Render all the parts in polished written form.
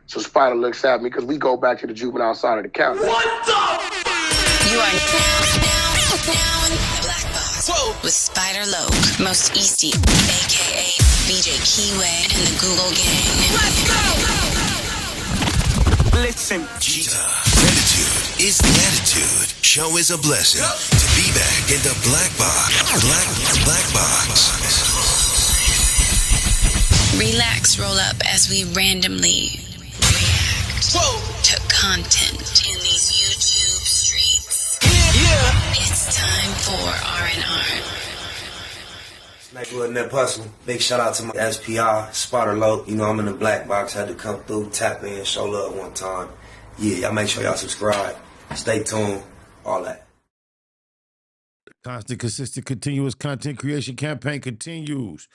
So Spider looks at me because we go back to the juvenile side of the county. What the? You are now in the Black Box. Whoa. With Spider Loke, Most Easty, a.k.a. BJ Keyway, and the Google Gang. Let's go! Listen. Cheetah. Gratitude is the attitude. Show is a blessing. To be back in the Black Box. Black Box. Relax, roll up as we randomly react to content in these YouTube streets. Yeah. It's time for R&R. Nightwood Net Hustle. Big shout out to my SPI, Spotter Low. You know I'm in the Black Box. Had to come through, tap in, show love one time. Yeah, y'all make sure y'all subscribe. Stay tuned. All that. The constant, consistent, continuous content creation campaign continues.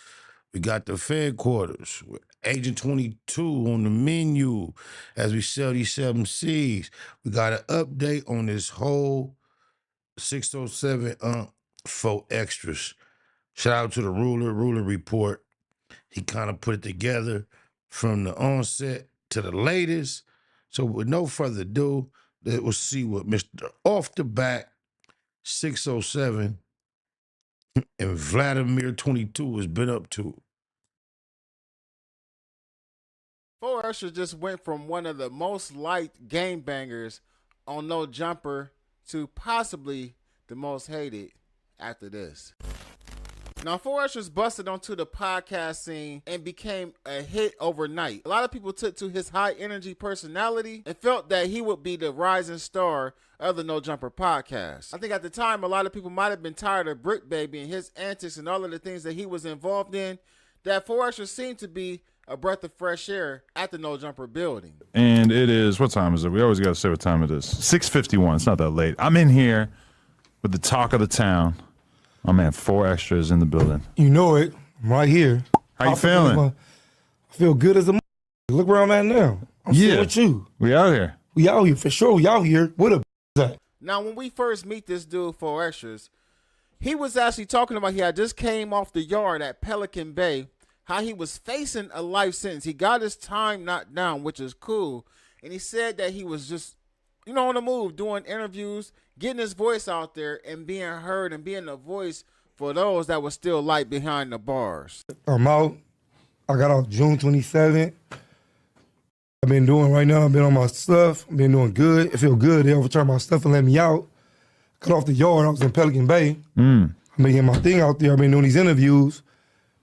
We got the Fed quarters with Agent22 on the menu as we sell these 7Cs. We got an update on this whole 607 for extras. Shout out to the ruler report. He kind of put it together from the onset to the latest. So with no further ado, we'll see what Mr. Off the Back 607 and Vladimir 22 has been up to. Four Extra just went from one of the most liked game bangers on No Jumper to possibly the most hated after this. Now, Four Extras busted onto the podcast scene and became a hit overnight. A lot of people took to his high energy personality and felt that he would be the rising star of the No Jumper podcast. I think at the time, a lot of people might have been tired of Brick Baby and his antics and all of the things that he was involved in, that Four Extras seemed to be a breath of fresh air at the No Jumper building. And it is, what time is it? We always got to say what time it is. 6:51. It's not that late. I'm in here with the talk of the town. My man, Four Extras in the building. You know it. I'm right here. How you feeling? I feel good as a Look where I'm at now. I'm sitting with you. We out here. We out here for sure. We out here. What a at? Now, when we first meet this dude, Four Extras, he was actually talking about he had just came off the yard at Pelican Bay, how he was facing a life sentence. He got his time knocked down, which is cool. And he said that he was just, on the move, doing interviews, getting his voice out there and being heard and being a voice for those that were still light behind the bars. I'm out. I got out June 27th. I've been doing right now, I've been on my stuff. I've been doing good. It feel good. They overturned my stuff and let me out. Cut off the yard. I was in Pelican Bay. I've been getting my thing out there. I've been doing these interviews,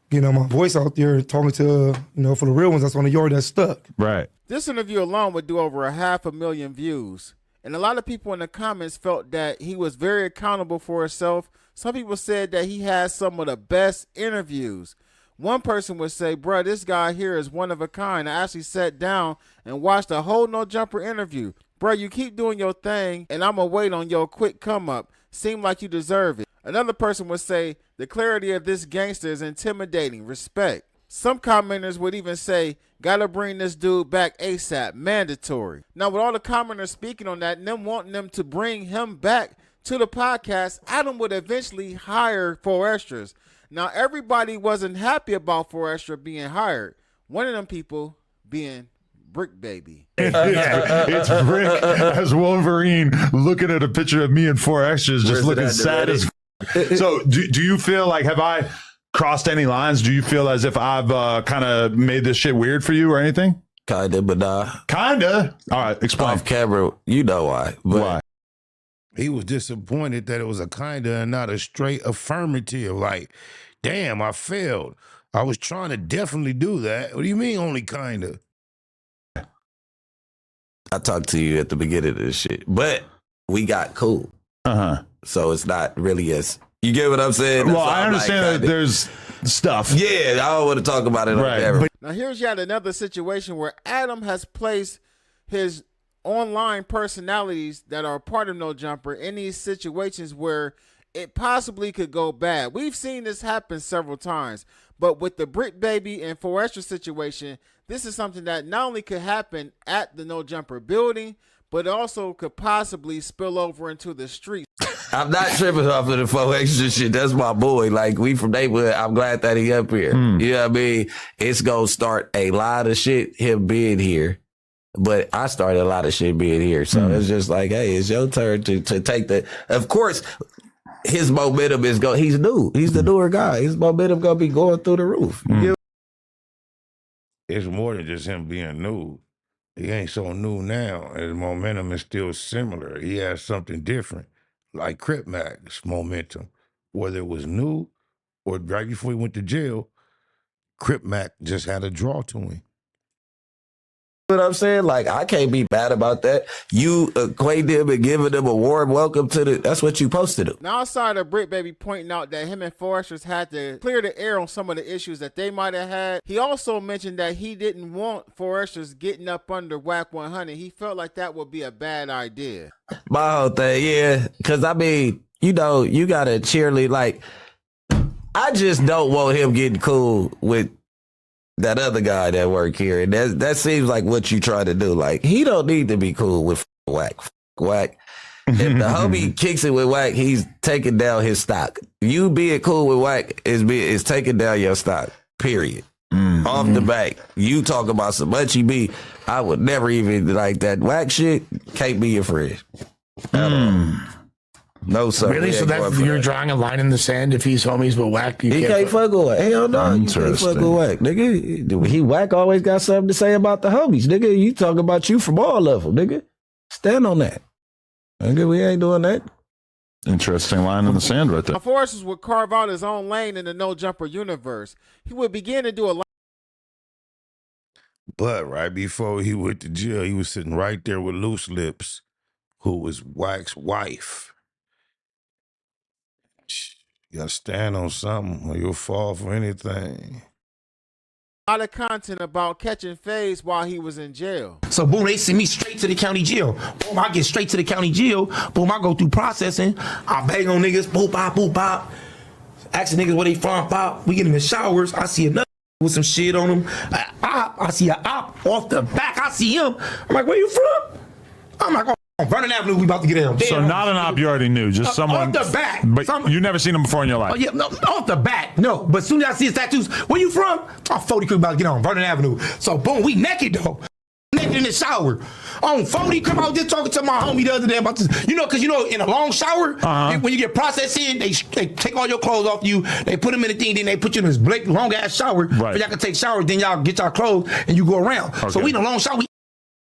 getting my voice out there and talking to, for the real ones that's on the yard that's stuck. Right. This interview alone would do over 500,000 views. And a lot of people in the comments felt that he was very accountable for himself. Some people said that he has some of the best interviews. One person would say, bruh, this guy here is one of a kind. I actually sat down and watched the whole No Jumper interview. Bruh, you keep doing your thing, and I'm going to wait on your quick come up. Seem like you deserve it. Another person would say, the clarity of this gangster is intimidating. Respect. Some commenters would even say, gotta bring this dude back ASAP, mandatory. Now, with all the commenters speaking on that and them wanting them to bring him back to the podcast, Adam would eventually hire Four Extras. Now, everybody wasn't happy about Four Extra being hired. One of them people being Brick Baby. It's Brick as Wolverine looking at a picture of me and Four Extras just looking sad as So do you feel like, have I crossed any lines? Do you feel as if I've kind of made this shit weird for you or anything? Kinda, but nah. Kinda? All right, explain. Off camera, you know why. But why? He was disappointed that it was a kinda and not a straight affirmative. Like, damn, I failed. I was trying to definitely do that. What do you mean only kinda? I talked to you at the beginning of this shit, but we got cool. So it's not really as, you get what I'm saying? Well, I understand that there's stuff. Yeah, I don't want to talk about it on camera. Now, here's yet another situation where Adam has placed his online personalities that are part of No Jumper in these situations where it possibly could go bad. We've seen this happen several times, but with the Brick Baby and Four Extra situation, this is something that not only could happen at the No Jumper building, but also could possibly spill over into the streets. I'm not tripping off of the 4 extra shit. That's my boy. Like, we from neighborhood. I'm glad that he up here. You know what I mean? It's gonna start a lot of shit, him being here. But I started a lot of shit being here. So it's just like, hey, it's your turn to take the, of course, his momentum is going, he's new. He's the newer guy. His momentum gonna be going through the roof. You know? It's more than just him being new. He ain't so new now. His momentum is still similar. He has something different, like Crip Mac's momentum. Whether it was new or right before he went to jail, Crip Mac just had a draw to him. What I'm saying? Like, I can't be mad about that. You acquaint them and giving them a warm welcome to the, that's what you posted it. Now, outside of Britt Baby pointing out that him and Forresters had to clear the air on some of the issues that they might have had, he also mentioned that he didn't want Forresters getting up under WAC 100. He felt like that would be a bad idea. My whole thing, yeah. Because, I mean, you know, you got to cheerlead. Like, I just don't want him getting cool with that other guy that work here. And that seems like what you try to do. Like, he don't need to be cool with WAC. WAC. If the homie kicks it with WAC, he's taking down his stock. You being cool with WAC is taking down your stock, period. Off the back. You talk about some munchy B. I would never even like that WAC shit. Can't be your friend. No, sir. Really? So that's, you're drawing a line in the sand if he's homies with WAC? He can't fuck with WAC. Hell no, you can't fuck with WAC, nigga. He WAC always got something to say about the homies, nigga. You talk about you from all of them, nigga. Stand on that. Nigga, we ain't doing that. Interesting line in the sand right there. Forresters would carve out his own lane in the No Jumper universe. He would begin to do a lot. But right before he went to jail, he was sitting right there with Loose Lips, who was WAC's wife. You gotta stand on something or you'll fall for anything. A lot of content about catching phase while he was in jail. So boom, they send me straight to the county jail. Boom, I get straight to the county jail. Boom, I go through processing. I bang on niggas, boop, bop, boop, bop. Asking niggas where they from, pop. We get in the showers. I see another with some shit on him. I see a op off the back. I see him. I'm like, where you from? I'm like, oh, Vernon Avenue, we about to get in. So not an op you already knew, just someone. Off the back. But you never seen him before in your life. Oh, yeah, no, off the back, no. But as soon as I see his tattoos, where you from? Oh, 40 Creek about to get on Vernon Avenue. So boom, we naked though. Naked in the shower. On 40 Creek, I was just talking to my homie the other day about this. You know, because you know, in a long shower, when you get processed in, they take all your clothes off you, they put them in the thing, then they put you in this long ass shower. Right. So y'all can take showers, then y'all get y'all clothes and you go around. Okay. So we in a long shower, we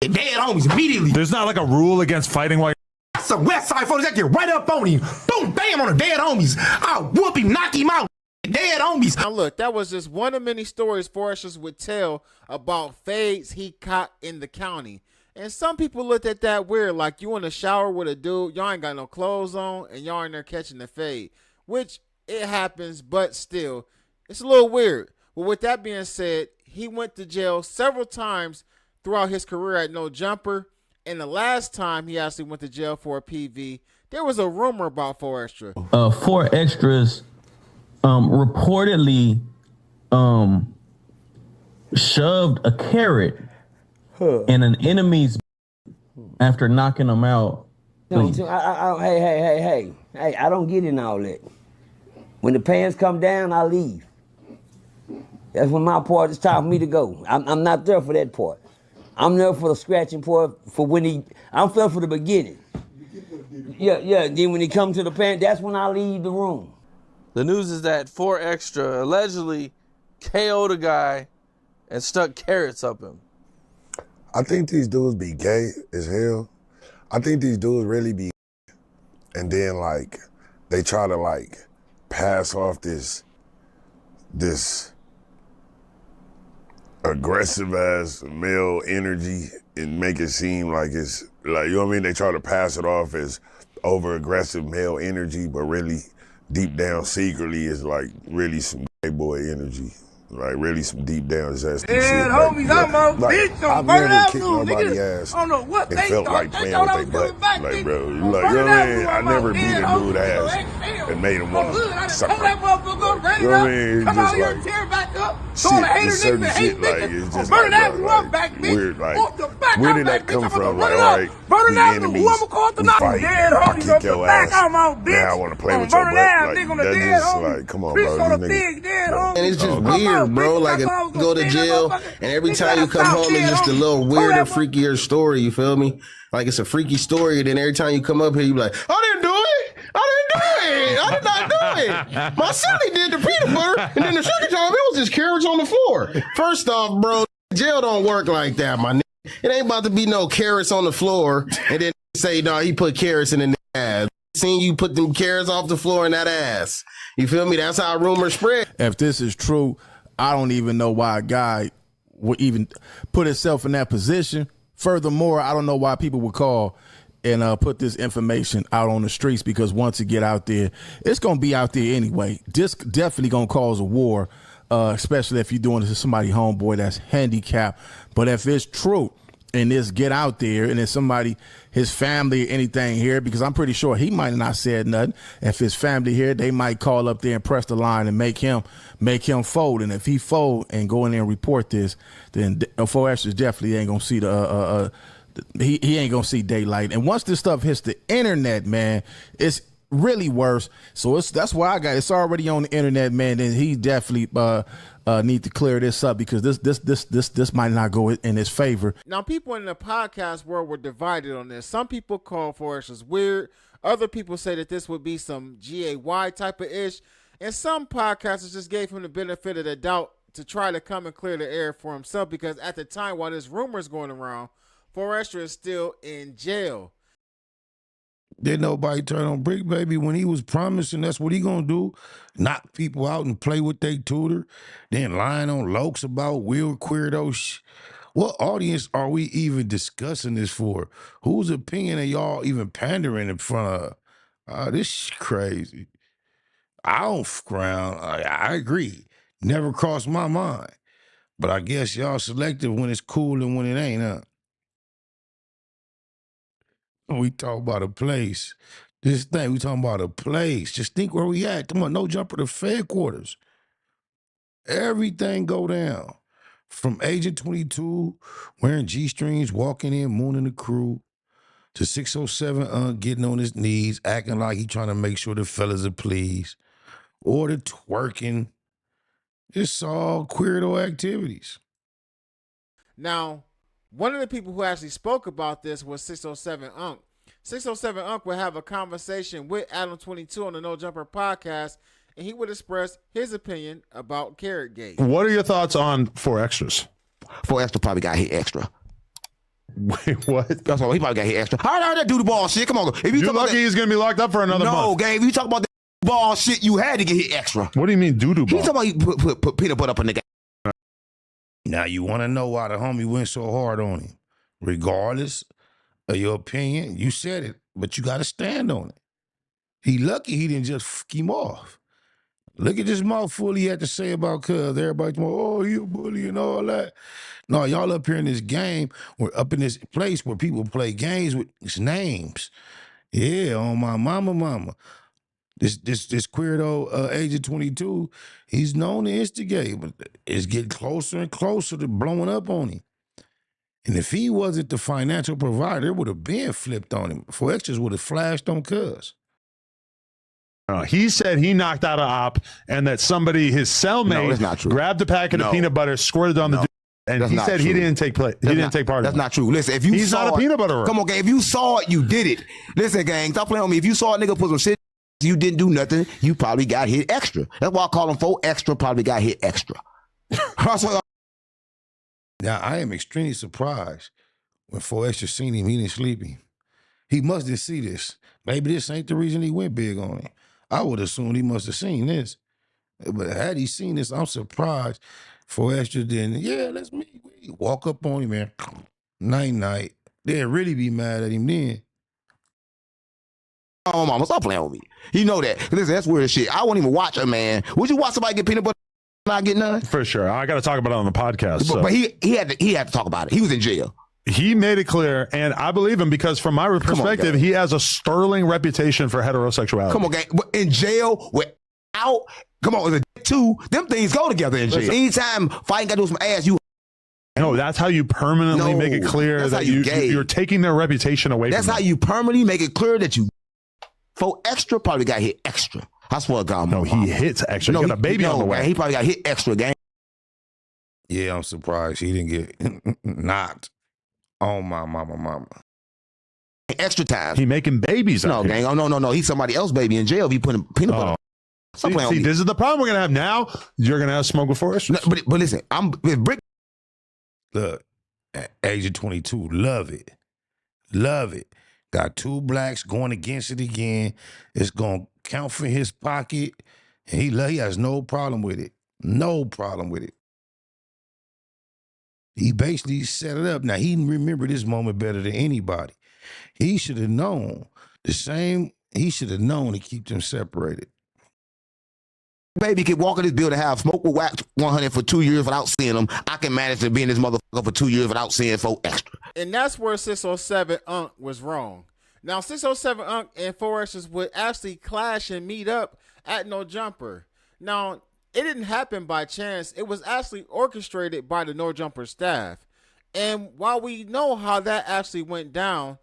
dead homies immediately. There's not like a rule against fighting while some West Side folks that get right up on him. Boom, bam on the dead homies. I'll whoop him, knock him out. Dead homies. Now look, that was just one of many stories Forresters would tell about fades he caught in the county. And some people looked at that weird, like you in the shower with a dude, y'all ain't got no clothes on, and y'all in there catching the fade. Which, it happens, but still, it's a little weird. But with that being said, he went to jail several times throughout his career at No Jumper. And the last time he actually went to jail for a PV, there was a rumor about 4 Extra. 4 Extras reportedly shoved a carrot in an enemy's after knocking him out. No, hey, I don't get in all that. When the pants come down, I leave. That's when my part is time for me to go. I'm not there for that part. I'm there for the scratching part, for when I'm there for the beginning. Yeah, then when he comes to the pants, that's when I leave the room. The news is that 4 Extra allegedly KO'd a guy and stuck carrots up him. I think these dudes be gay as hell. I think these dudes really be, and then like they try to like pass off this aggressive ass male energy and make it seem like it's like, you know what I mean? They try to pass it off as over aggressive male energy, but really deep down secretly is like really some gay boy energy. Like really some deep down zesty shit. Yeah, homies, I'm a bitch on I've never kicked Avenue, nobody's nigga. ass I don't know what and they felt thought. like They playing thought with their I was butt. coming back, Like, nigga. bro, On like, you know what I mean? I Avenue, never I'm beat dead a dude homies, ass so and made him I'm want good. to I suck told my. that motherfucker, run You it know what up. I mean? It's Come just out here like, and tear back nigga. So all the hater it's certain niggas that hate shit like niggas. it's just Burn like, Avenue, bro, I'm back, bitch. weird. Like, Off the back, where I'm did back, that come bitch. I'm from? gonna Like, run all it right, up. Burn we Avenue, enemies, who I'ma call we tonight? fight. Dead I homies kick off the your back, ass. I'm out, bitch. Now I want to play with your Burn butt. down, Like nigga on the that dead just homies. like, come on, Bitch bro. on These the niggas. big dead No. homies. And it's just I'm weird, out, bro. bitch. Like, I a thought I was go gonna to stand jail, that and every motherfucker. time you Bitch, come I home, stopped it's just a dead, little homie. weirder, Hold that freakier story. You feel me? Like it's a freaky story. And then every time you come up here, you be like, I didn't do it. I didn't do it. I did not do it. My silly did the peanut butter, and then the second time it was just carrots on the floor. First off, bro, jail don't work like that, my nigga. It ain't about to be no carrots on the floor, and then say, no, he put carrots in the ass. Seen you put them carrots off the floor in that ass. You feel me? That's how rumors spread. If this is true, I don't even know why a guy would even put himself in that position. Furthermore, I don't know why people would call and put this information out on the streets, because once it get out there, it's going to be out there anyway. This definitely going to cause a war, especially if you're doing this to somebody homeboy that's handicapped. But if it's true and this get out there and it's somebody, his family or anything here, because I'm pretty sure he might not said nothing. If his family here, they might call up there and press the line and make him fold. And if he fold and go in there and report this, then 4 Extras definitely ain't going to see he ain't gonna see daylight. And once this stuff hits the internet, man, it's really worse. So that's why it's already on the internet, man. And he definitely need to clear this up, because this might not go in his favor. Now, people in the podcast world were divided on this. Some people call 4 Extras weird. Other people say that this would be some GAY type of ish. And some podcasters just gave him the benefit of the doubt to try to come and clear the air for himself, because at the time while this rumor is going around, 4 Extra is still in jail. Did nobody turn on Brick Baby when he was promising that's what he gonna do? Knock people out and play with their tutor, then lying on Lokes about weird queerdo What audience are we even discussing this for? Whose opinion are y'all even pandering in front of? This is crazy. I don't frown. I agree. Never crossed my mind. But I guess y'all selective when it's cool and when it ain't, huh? We talk about a place. This thing, we talking about a place. Just think where we at. Come on, no jumper to Fed quarters. Everything go down. From Agent 22, wearing G-strings, walking in, mooning the crew, to 607 getting on his knees, acting like he trying to make sure the fellas are pleased. Or the twerking. It's all queerdo activities. Now, one of the people who actually spoke about this was 607 Unc. 607 Unc would have a conversation with Adam22 on the No Jumper podcast, and he would express his opinion about Carrot Gate. What are your thoughts on 4 Extras? 4 Extra probably got hit extra. Wait, what? That's all. He probably got hit extra. How did that do the ball shit? Come on. If You're lucky he's going to be locked up for another month. No, gang. If you talk about that ball shit, you had to get hit extra. What do you mean doo-doo ball? He talking about you put peanut butter up in the game. Now, you want to know why the homie went so hard on him. Regardless of your opinion, you said it, but you got to stand on it. He lucky he didn't just fuck him off. Look at this mouthful he had to say about Cuz. Everybody's like, oh, he a bully and all that. No, y'all up here in this game, we're up in this place where people play games with his names. Yeah, on my mama. This queerdo Agent 22, he's known to instigate, but it's getting closer and closer to blowing up on him. And if he wasn't the financial provider, it would have been flipped on him. 4 Extras would have flashed on Cuz. He said he knocked out an op and that somebody, his cellmate, grabbed a packet of peanut butter, squirted on the dude, and he said he didn't take part in it. That's not true. Listen, if you He's saw not a peanut butterer. Come on, gang. If you saw it, you did it. Listen, gang, stop playing with me. If you saw a nigga put some shit, you didn't do nothing, you probably got hit extra. That's why I call him 4 Extra, probably got hit extra. Now, I am extremely surprised when 4 Extra seen him, he didn't sleep him. He must have seen this. Maybe this ain't the reason he went big on him. I would assume he must have seen this. But had he seen this, I'm surprised 4 Extra didn't. Yeah, let's meet. Walk up on him, man. Night. They'd really be mad at him then. Oh, mama, stop playing with me. You know that. Listen, that's weird as shit. I won't even watch a man. Would you watch somebody get peanut butter and not get none? For sure. I got to talk about it on the podcast. But he had to talk about it. He was in jail. He made it clear, and I believe him because from my perspective, he has a sterling reputation for heterosexuality. Come on, gang. In jail, without, come on, Two, them things go together in jail. Anytime fighting got to do some ass, you. No, that's how you permanently make it clear that you're taking their reputation away from them. That's how you permanently make it clear that you. For extra, probably got hit extra. I swear to God. No, he hits extra. He got a baby on the way. Man, he probably got hit extra, gang. Yeah, I'm surprised he didn't get knocked on my mama. Extra time. He making babies. No, gang. Oh, no. He's somebody else's baby in jail. He putting peanut butter. See, this is the problem we're going to have now. You're going to have smoke before us. No, but listen, Look, Agent 22, love it. Love it. Got two blacks going against it again. It's going to count for his pocket. And he has no problem with it. No problem with it. He basically set it up. Now, he remembered this moment better than anybody. He should have known he should have known to keep them separated. Baby could walk in this building, have smoke with wax 100 for 2 years without seeing them. I can manage to be in this motherfucker for 2 years without seeing 4 extra. And that's where 607 Unc was wrong. Now, 607 Unc and 4 extras would actually clash and meet up at No Jumper. Now, it didn't happen by chance. It was actually orchestrated by the No Jumper staff. And while we know how that actually went down,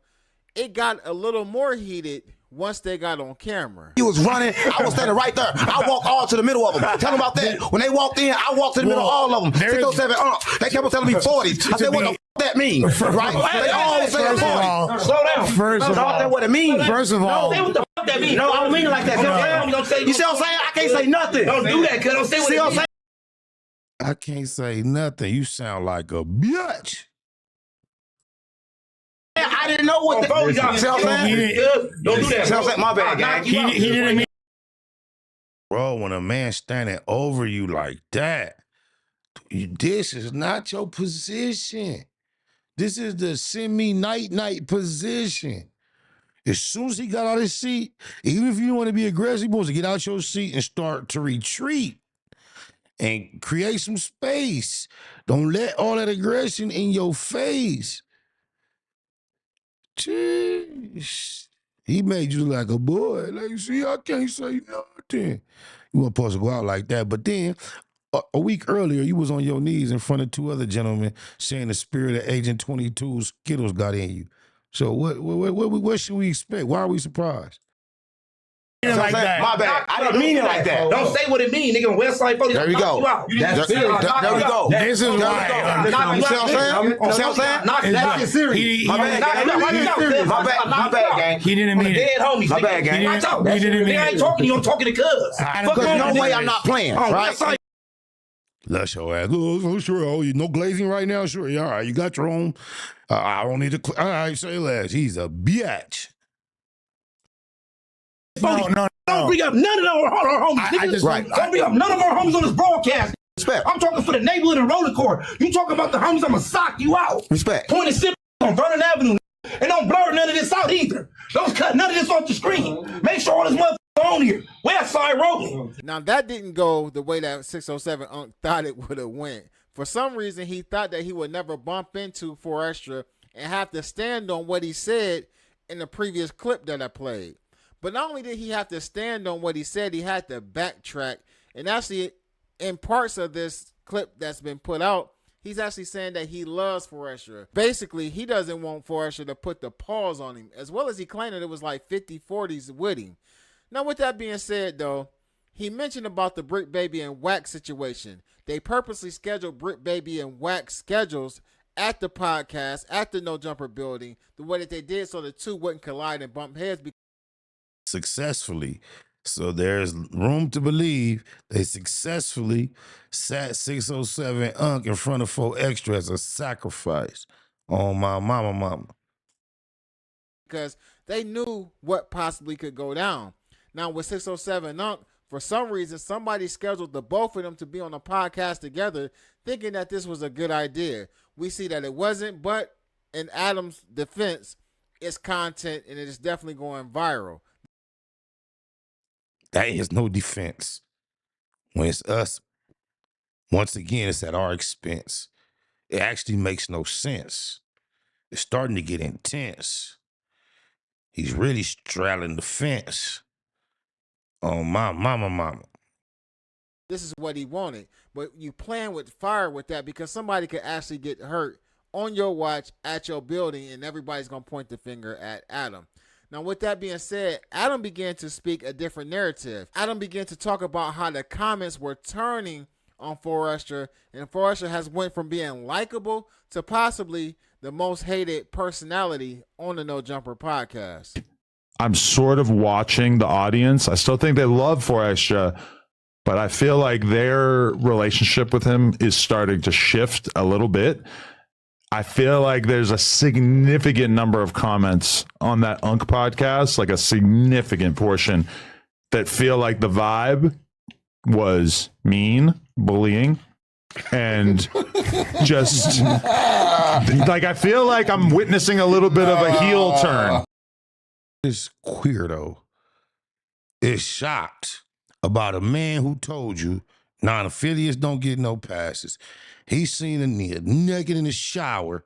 it got a little more heated once they got on camera. He was running. I was standing right there. I walked all to the middle of them. Tell them about that. When they walked in, I walked to the middle of all of them. 607 They kept on telling me 40s. I said, what the f*** that mean? Right? They all was saying 40s. Slow down. First of all. That's what it means. First of all. Don't say what the f*** that mean. No, I don't mean it like that. You see what I'm saying? I can't say nothing. Don't do that, cuz. Don't say what I'm saying. I can't say nothing. You sound like a bitch. I didn't know what the Don't do that. My bad, gang. He didn't mean. Bro, when a man standing over you like that, this is not your position. This is the semi-night position. As soon as he got out of his seat, even if you want to be aggressive, you're supposed to get out your seat and start to retreat and create some space. Don't let all that aggression in your face. Jeez. He made you like a boy. Like, see, I can't say nothing. You weren't supposed to go out like that. But then, a week earlier, you was on your knees in front of 2 other gentlemen saying the spirit of Agent 22 Skittles got in you. So what should we expect? Why are we surprised? Like that. My bad. I didn't mean it like that. Don't say what it means, nigga. Westside 40. There we go. There we go. This is why. You see what I'm saying? You see what I'm saying? That's it serious. My bad. My bad, gang. He didn't mean it. Dead homies. My bad, gang. He didn't mean it. I ain't talking to you. I'm talking to cuz. Because no way I'm not playing, right? Lush your ass. Oh, sure. Oh, you no glazing right now? Sure. Yeah, all right. You got your own. I don't need to. All right, say less. He's a bitch. No. Don't bring up none of our homies. Don't bring up none of our homies on this broadcast. Respect. I'm talking for the neighborhood and roller court. You talking about the homies, I'm going to sock you out. Respect. Point and sip on Vernon Avenue. And don't blur none of this out either. Don't cut none of this off the screen. Make sure all this motherfucker on here. West side rolling. Now, that didn't go the way that 607 Unc thought it would have went. For some reason, he thought that he would never bump into 4 Extra and have to stand on what he said in the previous clip that I played. But not only did he have to stand on what he said, he had to backtrack. And actually, in parts of this clip that's been put out, he's actually saying that he loves 4 Extra. Basically, he doesn't want 4 Extra to put the pause on him, as well as he claimed that it was like 50-40s with him. Now, with that being said, though, he mentioned about the Brick Baby and Wax situation. They purposely scheduled Brick Baby and Wax schedules at the podcast, at the No Jumper building, the way that they did so the two wouldn't collide and bump heads. Successfully. So there's room to believe they successfully sat 607 Unc in front of 4 Extra as a sacrifice on my mama. Because they knew what possibly could go down. Now with 607 Unc, for some reason, somebody scheduled the both of them to be on a podcast together, thinking that this was a good idea. We see that it wasn't, but in Adam's defense, it's content and it is definitely going viral. That is no defense. When it's us, once again, it's at our expense. It actually makes no sense. It's starting to get intense. He's really straddling the fence on my mama. this is what he wanted. But you playing with fire with that because somebody could actually get hurt on your watch at your building, and everybody's going to point the finger at Adam. Now, with that being said, Adam began to speak a different narrative. Adam began to talk about how the comments were turning on Forrester, and Forrester has went from being likable to possibly the most hated personality on the No Jumper podcast. I'm sort of watching the audience. I still think they love Forrester, but I feel like their relationship with him is starting to shift a little bit. I feel like there's a significant number of comments on that Unk podcast, like a significant portion, that feel like the vibe was mean, bullying, and just like I feel like I'm witnessing a little bit of a heel turn. This queerdo is shocked about a man who told you non-affiliates don't get no passes. He seen a nigga naked in the shower.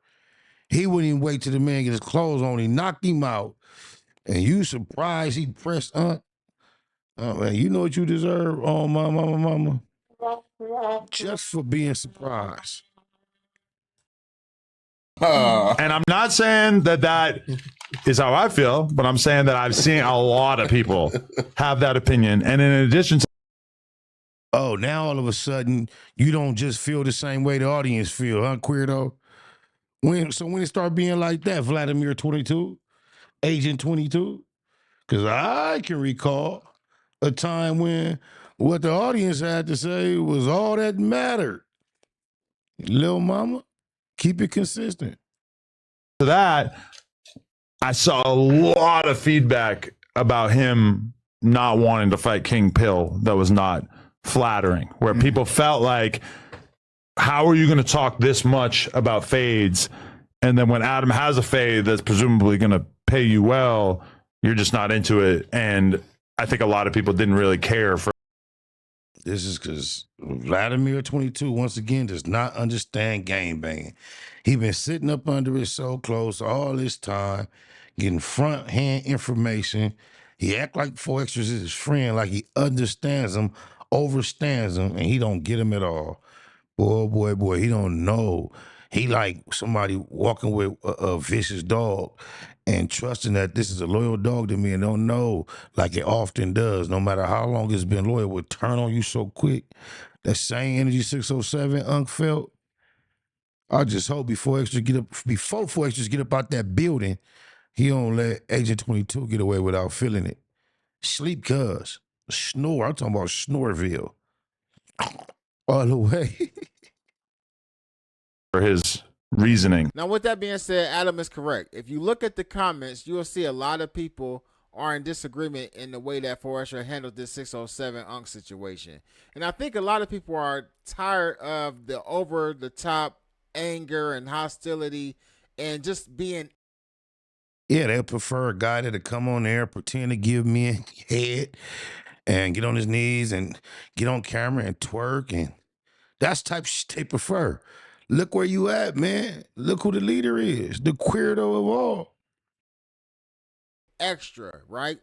He wouldn't even wait till the man get his clothes on. He knocked him out. And you surprised he pressed on? Oh, man, you know what you deserve? Oh, my mama. Just for being surprised. And I'm not saying that is how I feel, but I'm saying that I've seen a lot of people have that opinion. And in addition to oh, now all of a sudden, you don't just feel the same way the audience feel, huh, Queerdo? When it start being like that, Vladimir 22, Agent 22? Because I can recall a time when what the audience had to say was all that mattered. Lil mama, keep it consistent. to that, I saw a lot of feedback about him not wanting to fight King Pill that was not flattering, where people felt like, how are you going to talk this much about fades? And then when Adam has a fade that's presumably going to pay you well, you're just not into it. And I think a lot of people didn't really care for. This is because Vladimir 22, once again, does not understand game banging. He been sitting up under it so close all this time, getting front hand information. He act like 4Extras is his friend, like he understands him, overstands him, and he don't get him at all. Boy, he don't know. He like somebody walking with a vicious dog and trusting that this is a loyal dog to me and don't know, like it often does, no matter how long it's been loyal, would turn on you so quick. That same energy 607 Unk felt. I just hope before 4Extras get up out that building, he don't let Agent 22 get away without feeling it. Sleep cuz. Snore. I'm talking about Snoreville. All the way. For his reasoning. Now, with that being said, Adam is correct. If you look at the comments, you will see a lot of people are in disagreement in the way that Forrester handled this 607 Unk situation. And I think a lot of people are tired of the over-the-top anger and hostility and just being. Yeah, they'll prefer a guy that'll come on there, pretend to give me a head and get on his knees and get on camera and twerk. And that's type shit they prefer. Look where you at, man. Look who the leader is, the queerdo of all. Extra, right?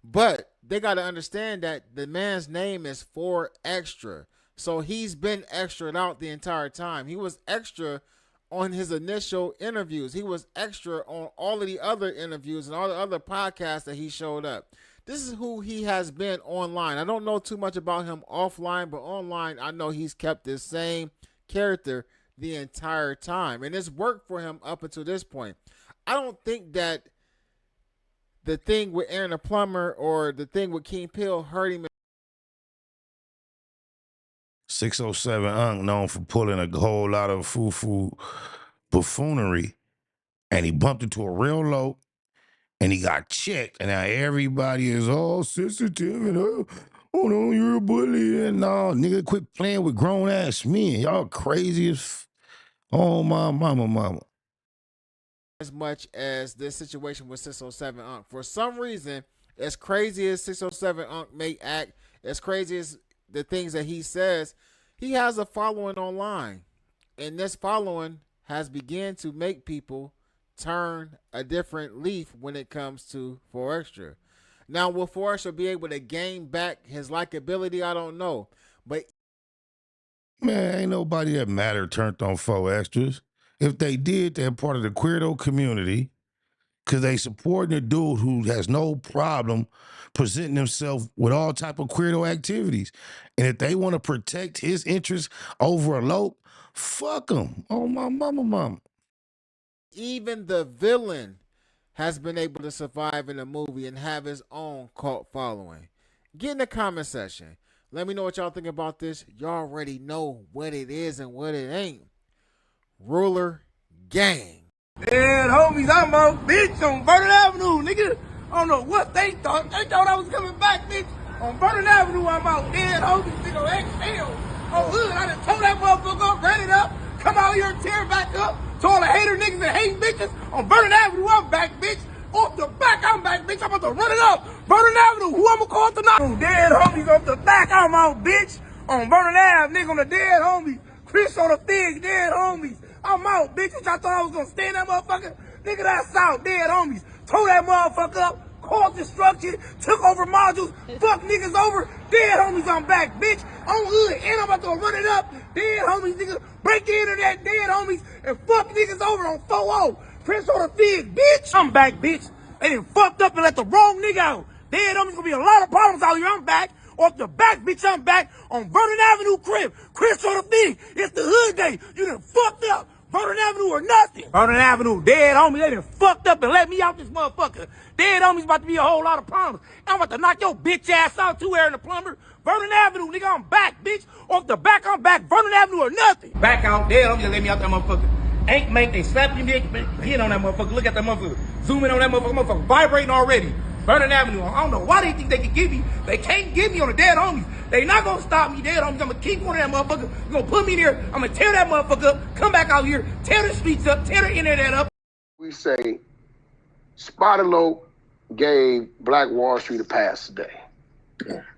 But they got to understand that the man's name is 4Extra. So he's been extra'd out the entire time. He was extra on his initial interviews. He was extra on all of the other interviews and all the other podcasts that he showed up. This is who he has been online. I don't know too much about him offline, but online, I know he's kept this same character the entire time. And it's worked for him up until this point. I don't think that the thing with Aaron the Plumber or the thing with King Pill hurt him. 607 Unk known for pulling a whole lot of foo-foo buffoonery, and he bumped into a real low, and he got checked, and now everybody is all sensitive and oh no, you're a bully, and no, nigga, quit playing with grown-ass men. Y'all crazy as oh, my mama. As much as this situation with 607 Unk. For some reason, as crazy as 607 Unk may act, as crazy as the things that he says, he has a following online. And this following has begun to make people turn a different leaf when it comes to 4Extra. Now, will 4Extra be able to gain back his likability? I don't know. But Man, ain't nobody that matter turned on 4 extras. If they did, they're part of the queerdo community because they supporting a dude who has no problem presenting himself with all type of queerdo activities. And if they want to protect his interests over a lope, fuck him. Oh, my mama. Even the villain has been able to survive in a movie and have his own cult following. Get in the comment section. Let me know what y'all think about this. Y'all already know what it is and what it ain't. Ruler Gang. Dead homies, I'm a bitch on Vernon Avenue, nigga. I don't know what they thought. They thought I was coming back, bitch. On Vernon Avenue, I'm out. Dead homies, nigga, on XL. Oh, hood, I done tore that motherfucker up, ran it up, come out here and tear it back up. To all the hater niggas that hate bitches, on Vernon Avenue, I'm back, bitch. Off the back, I'm back, bitch. I'm about to run it up. Vernon Avenue, who I'ma call tonight? Dead homies off the back, I'm out, bitch. On Vernon Ave, nigga, on the dead homies. Chris on the Fig, dead homies. I'm out, bitch. What y'all thought I was gonna stay in that motherfucker? Nigga, that's out, dead homies. Tore that motherfucker up, caused destruction, took over modules, fuck niggas over. Dead homies, I'm back, bitch. On hood, and I'm about to run it up. Dead homies, nigga. Break the internet, dead homies, and fuck niggas over on 4-0. Prince on the Fig, bitch. I'm back, bitch. They done fucked up and let the wrong nigga out. Dead homies gonna be a lot of problems out here. I'm back. Off the back, bitch, I'm back on Vernon Avenue crib. Chris on the Fig. It's the hood day. You done fucked up. Vernon Avenue or nothing. Vernon Avenue, dead homies, they done fucked up and let me out this motherfucker. Dead homies about to be a whole lot of problems. I'm about to knock your bitch ass out too, Aaron the Plumber. Vernon Avenue, nigga, I'm back, bitch. Off the back, I'm back. Vernon Avenue or nothing. Back out, dead homies, let me out that motherfucker. Ain't make, they slap you, nigga, hit on that motherfucker. Look at that motherfucker. Zoom in on that motherfucker vibrating already. Vernon Avenue, I don't know why they think they can get me. They can't get me on the dead homies. They not gonna stop me, dead homies. I'm gonna keep on that motherfucker. You gonna put me there. I'm gonna tear that motherfucker up. Come back out here, tear the streets up, tear the internet up. We say Spider Loc gave Black Wall Street a pass today.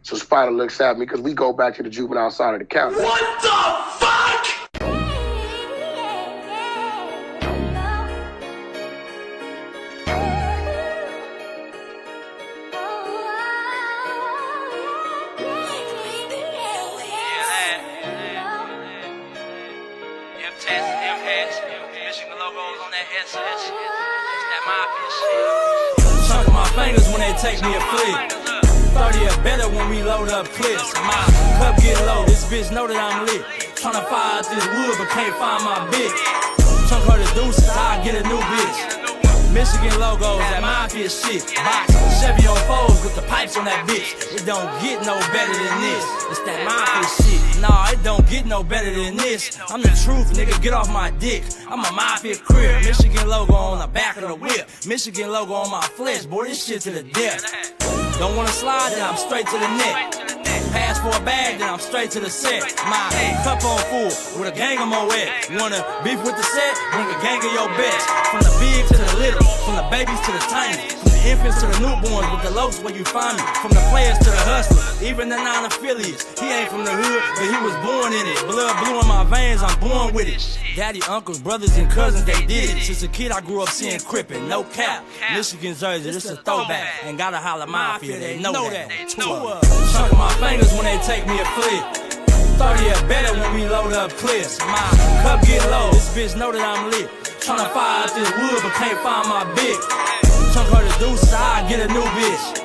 So Spider looks at me because we go back to the juvenile side of the county. What the fuck? Chunk of my fingers when they take me a flick. 30 or better when we load up clips. My cup get low, this bitch know that I'm lit. Tryna fire out this wood but can't find my bitch. Chunk her the deuces, I get a new bitch. Michigan logos, that mafia shit. Box, Chevy on foes with the pipes on that bitch. It don't get no better than this. It's that mafia shit. Nah, it don't get no better than this. I'm the truth, nigga, get off my dick. I'm a mafia crib. Michigan logo on the back of the whip. Michigan logo on my flesh, boy, this shit to the death. Don't wanna slide, then I'm straight to the neck. Pass for a bag, then I'm straight to the set. My cup on full, with a gang of Moet. Wanna beef with the set? Bring a gang of your best. From the big to the little, from the babies to the tiny, from the infants to the newborns, with the locs where you find me. From the players to the hustlers, even the non-affiliates. He ain't from the hood, but he was born in it. Blood blue in my veins, I'm born with it. Daddy, uncles, brothers, and cousins, they did it. Since a kid, I grew up seeing Crippin', no cap. Michigan jersey, this a throwback. Ain't gotta holler mafia, they know that. Chunk of my fingers when they take me a flick. 30 or better when we load up clips. My cup get low, this bitch know that I'm lit. Tryna fire out this wood but can't find my bitch. Chunk her the deuces, I get a new bitch.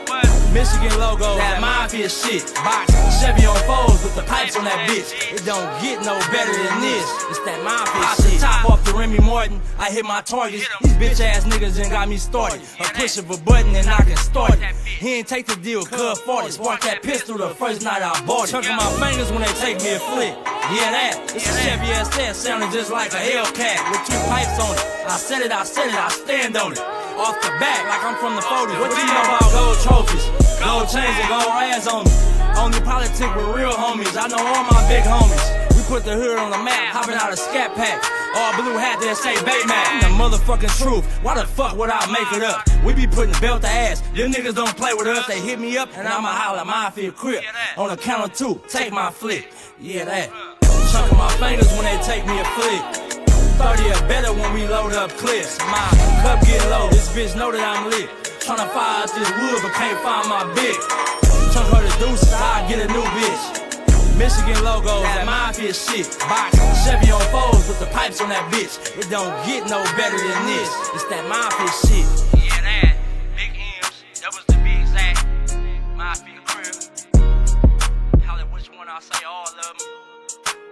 Michigan logo, that mafia shit. Box, Chevy on foes with the pipes on that bitch. It don't get no better than this. It's that mafia shit. Top off the Remy Martin, I hit my targets. These bitch ass niggas done got me started. A push of a button and I can start it. He ain't take the deal, cuz 40. Spark that pistol the first night I bought it. Chunking my fingers when they take me a flick. Yeah, that. It's a Chevy SS sounding just like a Hellcat with 2 pipes on it. I said it, I stand on it. Off the back, like I'm from the 40s. What you know about gold trophies? Gold chains and gold rags on me. Only politic with real homies. I know all my big homies. We put the hood on the map, hopping out a scat pack. All blue hat that say Baymax. The motherfucking truth. Why the fuck would I make it up? We be putting belt to ass. Them niggas don't play with us. They hit me up and I'ma holler mafia crip. On the count of 2, take my flick. Yeah, that. Chunk of my fingers when they take me a flick. 30 or better when we load up clips. My cup get low, this bitch know that I'm lit. Tryna fire out this wood but can't find my bitch. Chunk her the deuces, I get a new bitch. Michigan logos, that mafia shit. Box, Chevy on foes with the pipes on that bitch. It don't get no better than this. It's that mafia shit. Yeah, that. Big M's. That was to be exact. Mafia crib. Holla which one I say all of them.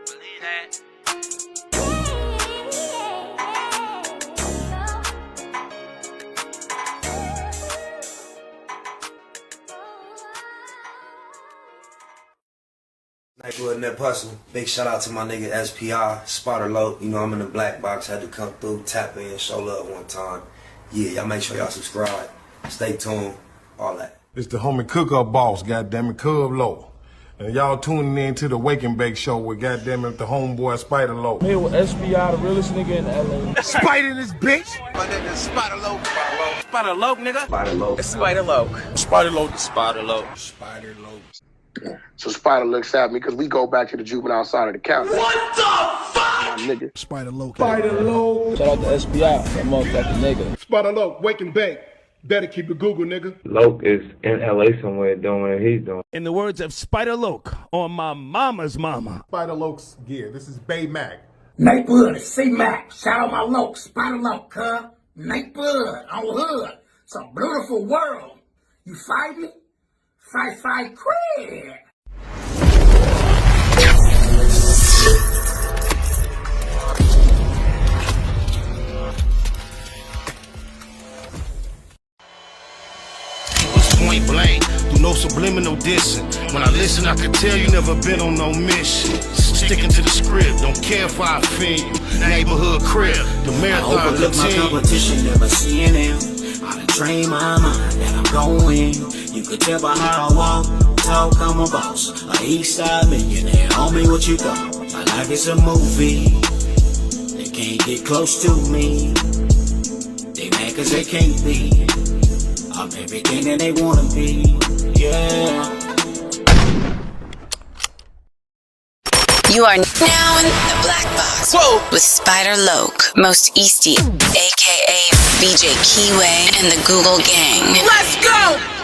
Believe that. Nightwood and that hustle. Big shout out to my nigga SPI, Spotter Low. You know I'm in the black box, had to come through, tap in, show love one time. Yeah, y'all make sure y'all subscribe. Stay tuned, all that. It's the homie cook-up boss, goddammit, Cub Low. And y'all tuning in to the Wake and Bake Show with goddammit the homeboy Spider Low. Here with SPI, the realest nigga in LA. Spider this bitch. My nigga Spider Low. Spider Low, nigga. Spider Low. It's Spider Low. Spider Low. Spider Low. Spider Low. So Spider looks at me because we go back to the juvenile side of the county. What the fuck? My nigga. Spider Low. Spider Low. Shout out to SPI, that motherfucking nigga. Spider Low, Wake and Bake. Better keep it Google, nigga. Loke is in LA somewhere doing what he's doing. In the words of Spider Loke on my mama's mama. Spider Loke's gear. This is Bay Mac. Nightwood, C-Mac. Shout out my Loke, Spider Loke, huh? Nightwood, on hood. It's a beautiful world. You fight me? Fight, crib. Point blank, through no subliminal dissing. When I listen, I can tell you never been on no mission. Sticking to the script, don't care if I offend you. Neighborhood crib, the marathon I overlook my competition, never seeing them. I done trained my mind that I'm going. You could tell by how I walk, talk, I'm a boss. A Eastside millionaire, homie, what you thought? My life is a movie. They can't get close to me. They mad cause they can't be. I'm everything that they wanna be, yeah. You are now in the black box. Whoa. With Spider Loke, Most Easty, aka BJ Keyway, and the Google Gang. Let's go!